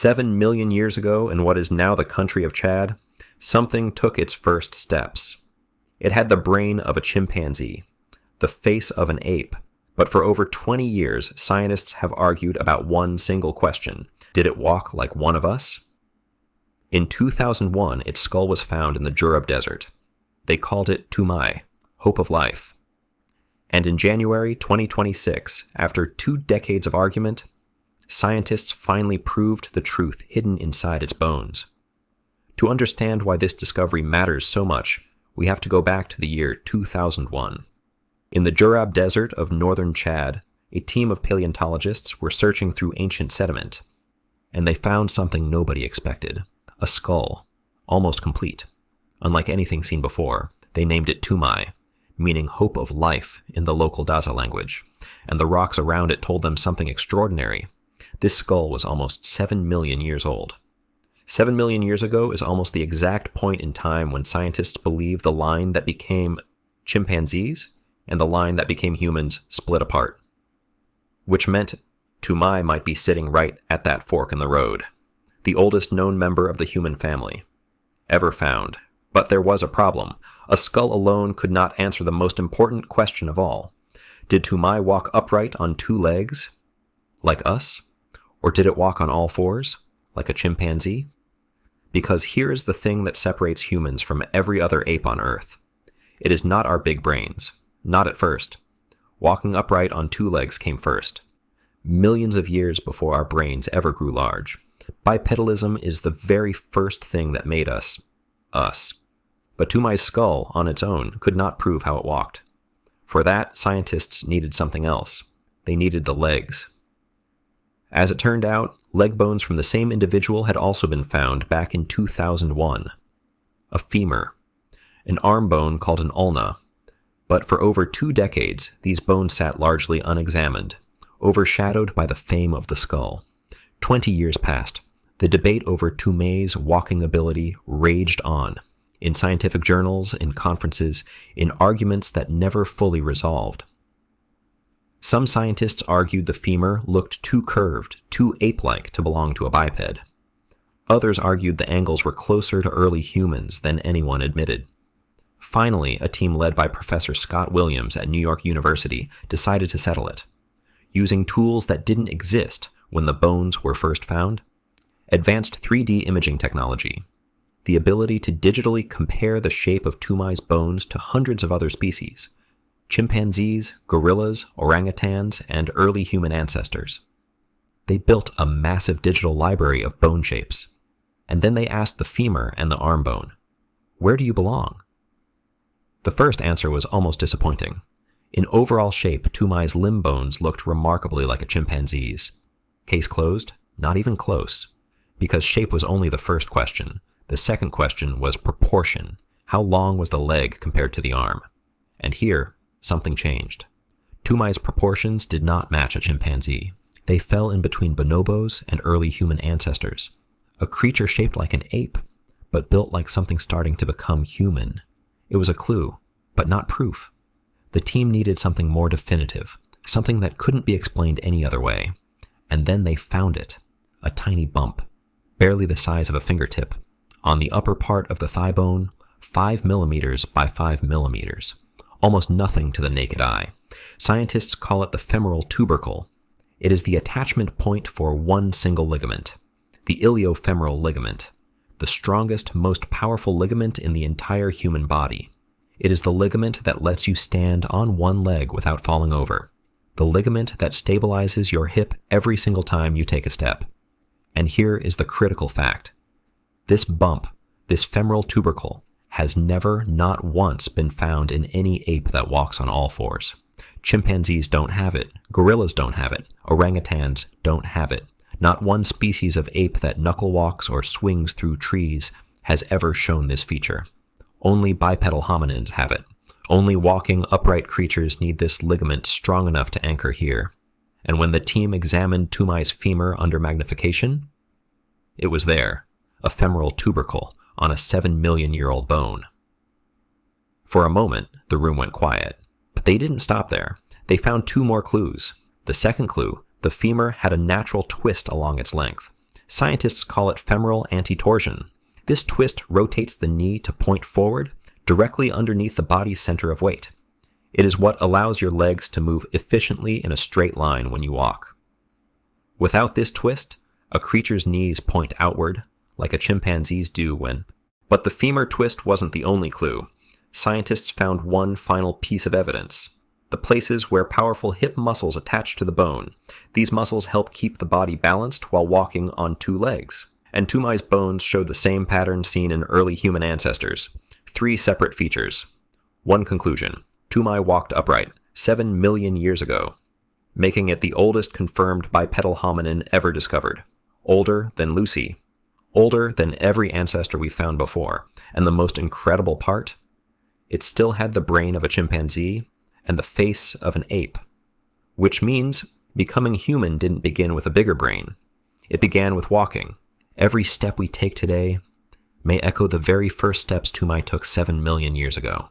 7 million years ago, in what is now the country of Chad, something took its first steps. It had the brain of a chimpanzee, the face of an ape, but for over 20 years, scientists have argued about one single question. Did it walk like one of us? In 2001, its skull was found in the Jurab Desert. They called it Toumaï, hope of life. And in January 2026, after 2 decades of argument, scientists finally proved the truth hidden inside its bones. To understand why this discovery matters so much, we have to go back to the year 2001. In the Jurab Desert of northern Chad, a team of paleontologists were searching through ancient sediment, and they found something nobody expected, a skull, almost complete. Unlike anything seen before, they named it Toumaï, meaning hope of life in the local Daza language, and the rocks around it told them something extraordinary. This skull was almost 7 million years old. 7 million years ago is almost the exact point in time when scientists believe the line that became chimpanzees and the line that became humans split apart, which meant Toumaï might be sitting right at that fork in the road, the oldest known member of the human family ever found. But there was a problem. A skull alone could not answer the most important question of all. Did Toumaï walk upright on 2 legs, like us? Or did it walk on all 4s, like a chimpanzee? Because here is the thing that separates humans from every other ape on Earth. It is not our big brains. Not at first. Walking upright on 2 legs came first. Millions of years before our brains ever grew large. Bipedalism is the very first thing that made us, us. But Toumaï's skull, on its own, could not prove how it walked. For that, scientists needed something else. They needed the legs. As it turned out, leg bones from the same individual had also been found back in 2001. A femur, an arm bone called an ulna. But for over 2 decades, these bones sat largely unexamined, overshadowed by the fame of the skull. 20 years passed. The debate over Toumaï's walking ability raged on, in scientific journals, in conferences, in arguments that never fully resolved. Some scientists argued the femur looked too curved, too ape-like to belong to a biped. Others argued the angles were closer to early humans than anyone admitted. Finally, a team led by Professor Scott Williams at New York University decided to settle it, using tools that didn't exist when the bones were first found. Advanced 3D imaging technology, the ability to digitally compare the shape of Toumaï's bones to hundreds of other species, chimpanzees, gorillas, orangutans, and early human ancestors. They built a massive digital library of bone shapes, and then they asked the femur and the arm bone, "Where do you belong?" The first answer was almost disappointing. In overall shape, Toumaï's limb bones looked remarkably like a chimpanzee's. Case closed? Not even close. Because shape was only the first question. The second question was proportion. How long was the leg compared to the arm? And here, something changed. Toumaï's proportions did not match a chimpanzee. They fell in between bonobos and early human ancestors. A creature shaped like an ape, but built like something starting to become human. It was a clue, but not proof. The team needed something more definitive, something that couldn't be explained any other way. And then they found it. A tiny bump, barely the size of a fingertip, on the upper part of the thigh bone, 5 millimeters by 5 millimeters. Almost nothing to the naked eye. Scientists call it the femoral tubercle. It is the attachment point for one single ligament, the iliofemoral ligament, the strongest, most powerful ligament in the entire human body. It is the ligament that lets you stand on one leg without falling over, the ligament that stabilizes your hip every single time you take a step. And here is the critical fact. This bump, this femoral tubercle, has never, not once, been found in any ape that walks on all 4s. Chimpanzees don't have it, gorillas don't have it, orangutans don't have it. Not one species of ape that knuckle walks or swings through trees has ever shown this feature. Only bipedal hominins have it. Only walking, upright creatures need this ligament strong enough to anchor here. And when the team examined Toumaï's femur under magnification, it was there, a femoral tubercle on a 7-million-year-old bone. For a moment, the room went quiet, but they didn't stop there. They found 2 more clues. The second clue, the femur had a natural twist along its length. Scientists call it femoral antitorsion. This twist rotates the knee to point forward, directly underneath the body's center of weight. It is what allows your legs to move efficiently in a straight line when you walk. Without this twist, a creature's knees point outward, like a chimpanzee's do when. But the femur twist wasn't the only clue. Scientists found one final piece of evidence: the places where powerful hip muscles attach to the bone. These muscles help keep the body balanced while walking on two legs. And Toumaï's bones showed the same pattern seen in early human ancestors. 3 separate features. One conclusion: Toumaï walked upright 7 million years ago, making it the oldest confirmed bipedal hominin ever discovered. Older than Lucy. Older than every ancestor we've found before. And the most incredible part? It still had the brain of a chimpanzee and the face of an ape. Which means becoming human didn't begin with a bigger brain. It began with walking. Every step we take today may echo the very first steps Toumaï took 7 million years ago.